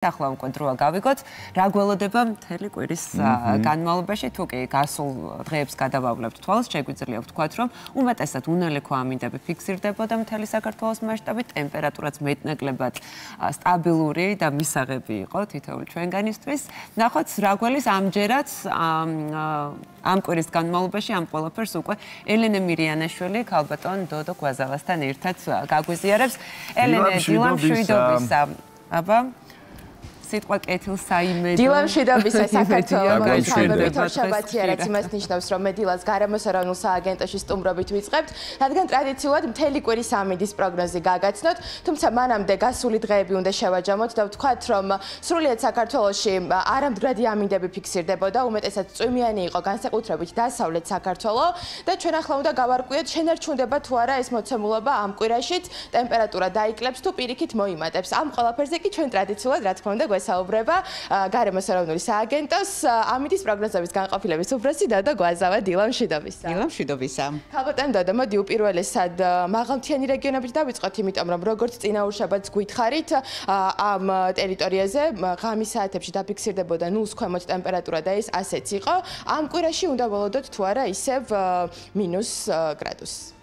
ახლა უკვე დროა გავიგოთ, რა გველოდება მთელი კვირის განმავლობაში, თუ კი გასულ დღეებს გადავავლებთ თვალს, შეგვიძლია ვთქვათ, რომ უმეტესად უნელიქო ამინდები ფიქსირდებოდა მთელი საქართველოს მასშტაბით, ტემპერატურაც მეტნაკლებად სტაბილური და მისაღები იყო თითოეული ჩვენგანისთვის. ნახოთ, რა გველის ამჯერად ამ კვირის განმავლობაში ამ ყველაფერს უკვე ელენე მირიანაშვილი ქალბატონ დოდო გვაზავასთან ერთად გაგვიზიარებს. ელენე, დილამშვიდობისა. აბა სიტყვა კეთილს საიმედო. დილამშვიდობისა საქართველოს მოგესალმებით ორშაბათია, რაც იმას ნიშნავს, რომ მე დილას გარემოს ეროვნულ სააგენტოში სტუმრობით ვიწყებთ, რადგან ტრადიციულად მთელი კვირის ამინდის პროგნოზი გაგაცნოთ, თუმცა მანამდე გასული დღეები უნდა შევაჯამოთ და ვთქვათ, რომ სრულიად საქართველოში არამდგრადი ამინდები ფიქსირდებოდა, უმეტესად წვიმიანი იყო განსაკუთრებით დასავლეთ საქართველო და ჩვენ ახლა უნდა გავარკვიოთ, შენარჩუნდება თუ არა ეს მოცემულობა ამ კვირაშიც, ტემპერატურა დაიკლებს თუ პირიქით მოიმატებს. ამ ყველაფერზე კი ჩვენ ტრადიციულად, რა თქმა უნდა, საუბრება გარემოს ეროვნული სააგენტოს ამინდის პროგნოზების განყოფილების უფროსი დოდო გვაზავა. დილამშვიდობისა. დილამშვიდობისა. ქალბატონ დოდო, მოდი უპირველესად მაღალმთიანი რეგიონებით დავიწყოთ, იმიტომ რომ როგორც წინაურშაბათს გვითხარით, ამ ტერიტორიაზე ღამის საათებში დაფიქსირდებოდა 0-ს ქვემოთ ტემპერატურა და ეს ასეც იყო. ამ კვირაში უნდა ველოდოთ თუ არა ისევ -, გრადუსს.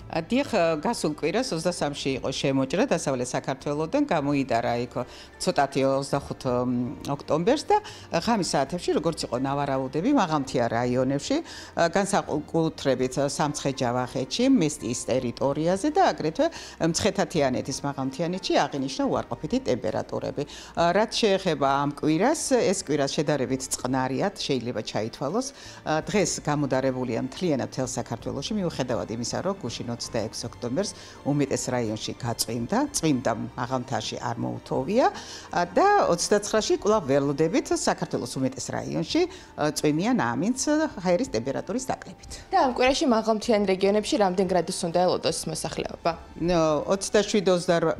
დიახ, გასულ კვირას 23-ში იყო შემოჭრა დასავლეთ საქართველოდან, გამოიდარა იქ ცოტათი 25 ოქტომბერს და ღამის საათებში, როგორც იყო ნავარაუდები, მაღალმთიან რაიონებში, განსაკუთრებით სამცხე-ჯავახეთში, მესტიის ტერიტორიაზე და აგრეთვე მცხეთა-თიანეთის მაღალმთიანეთში აღინიშნა უარყოფითი ტემპერატურები. რაც შეეხება ამ კვირას, ეს კვირა შედარებით წყნარიად შეიძლება ჩაითვალოს. დღეს გამოდარებულია მთლიანად მთელ საქართველოში, მიუხედავად იმისა, რომ გუშინ 26 ოქტომბერს უმეტეს რაიონში გაწვიმდა, წვიმდა მაღალმთაში არ მოუთოვია და 29-ში კვლავ ველოდებით საქართველოს უმეტეს რაიონში წვიმიან ამინდს ჰაერის ტემპერატურის დაკლებით. და ამ კვირაში მაღალმთიან რეგიონებში რამდენ გრადუსს უნდა ელოდოს მოსახლეობა? 27-28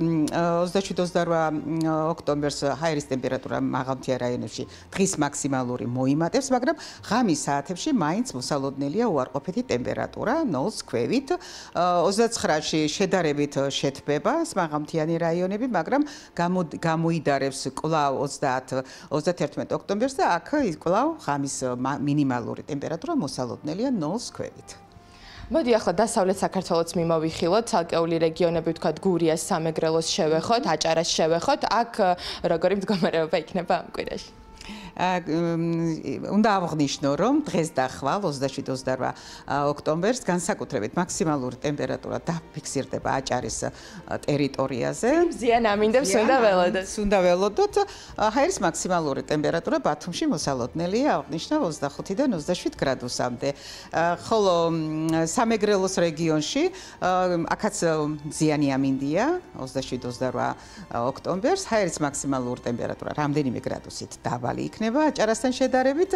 ოქტომბერს ჰაერის ტემპერატურა მაღალმთიან რაიონებში დღის მაქსიმალური მოიმატებს, მაგრამ ღამის საათებში მაინც მოსალოდნელია უარყოფითი ტემპერატურა 0-ს ქვევით. 29-ში შედარებით შეთბება მაღალმთიანი რაიონები, მაგრამ გამოიდარებს კვლავ 30-31 ოქტომბერს და აქ კვლავ ღამის მინიმალური ტემპერატურა მოსალოდნელია 0-ს ქვევით. მოდი ახლა დასავლეთ საქართველოს მიმოვიხილოთ, ცალკეული რეგიონები ვთქვათ გურიას, სამეგრელოს შევეხოთ, აჭარას შევეხოთ, აქ როგორი მდგომარეობა იქნება ამ კვირაში? უნდა აღვნიშნო, რომ დღეს და ხვალ 27-28 ოქტომბერს განსაკუთრებით მაქსიმალური ტემპერატურა დაფიქსირდება აჭარის ტერიტორიაზე. მზიან ამინდებს უნდა ველოდოთ. უნდა ველოდოთ. ჰაერის მაქსიმალური ტემპერატურა ბათუმში მოსალოდნელია, აღვნიშნა 25-დან 27 გრადუსამდე. ხოლო სამეგრელოს რეგიონში აქაც მზიანი ამინდია 27-28 ოქტომბერს. ჰაერის მაქსიმალური ტემპერატურა რამდენიმე გრადუსით დაბალი იქნება. აჭარასთან შედარებით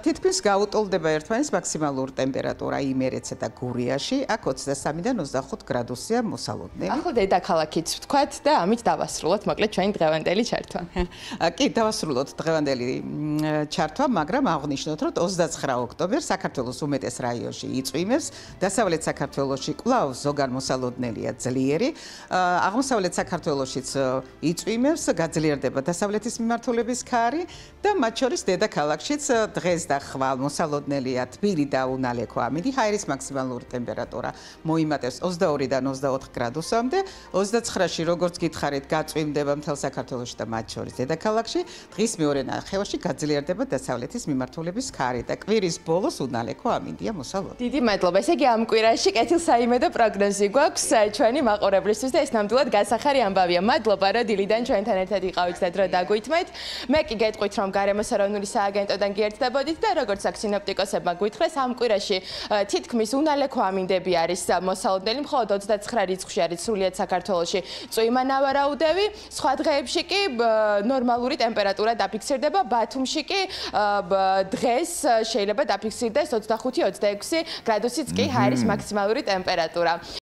თითქმის გაუტოლდება ერთმანეთს მაქსიმალური ტემპერატურა იმერეთსა და გურიაში. აქ 23-დან 25 გრადუსია მოსალოდნელი. ახლა დედაქალაქიც ვთქვათ და ამით დავასრულოთ მოკლედ ჩვენი დღევანდელი ჩართვა. კი, დავასრულოთ დღევანდელი ჩართვა, მაგრამ აღვნიშნოთ, რომ 29 ოქტომბერს საქართველოს უმეტეს რაიონში იწვიმებს, დასავლეთ საქართველოში კვლავ ზოგან მოსალოდნელია ძლიერი, აღმოსავლეთ საქართველოშიც იწვიმებს, გაძლიერდება დასავლეთის მიმართულების ქარი და მათ შორის დედაქალაქშიც დღეს და ხვალ მოსალოდნელია თბილი და უნალექო ამინდი, ჰაერის მაქსიმალური ტემპერატურა მოიმატებს 22-დან 24 გრადუსამდე. 29-ში როგორც გითხარით, გაწვიმდება მთელ საქართველოში და მათ შორის დედაქალაქში. დღის მეორე ნახევარში გაძლიერდება დასავლეთის მიმართულების ქარი და კვირის ბოლოს უნალექო ამინდია მოსალოდნელი. დიდი მადლობა. ესე იგი ამ კვირაში კეთილსაიმედო პროგნოზი გვაქვს ჩვენი მაყურებლისთვის და ეს ნამდვილად გასახარი ამბავია. მადლობა, რომ დილიდან ჩვენთან ერთად იყავით და დრო დაგვითმეთ. მე კი გეტყვით, რომ გარემოს ეროვნული სააგენტოდან გიერთდებოდით და როგორც აქ სინოპტიკოსებმა გვითხრეს, ამ კვირაში თითქმის უნალექო ამინდები არის მოსალოდნელი, მხოლოდ 29 რიცხვში არის სრულიად საქართველოში წვიმა ნავარაუდები, სხვა დღეებში კი ნორმალური ტემპერატურა დაფიქსირდება, ბათუმში კი დღეს შეიძლება დაფიქსირდეს 25-26 გრადუსიც კი ჰაერის მაქსიმალური ტემპერატურა.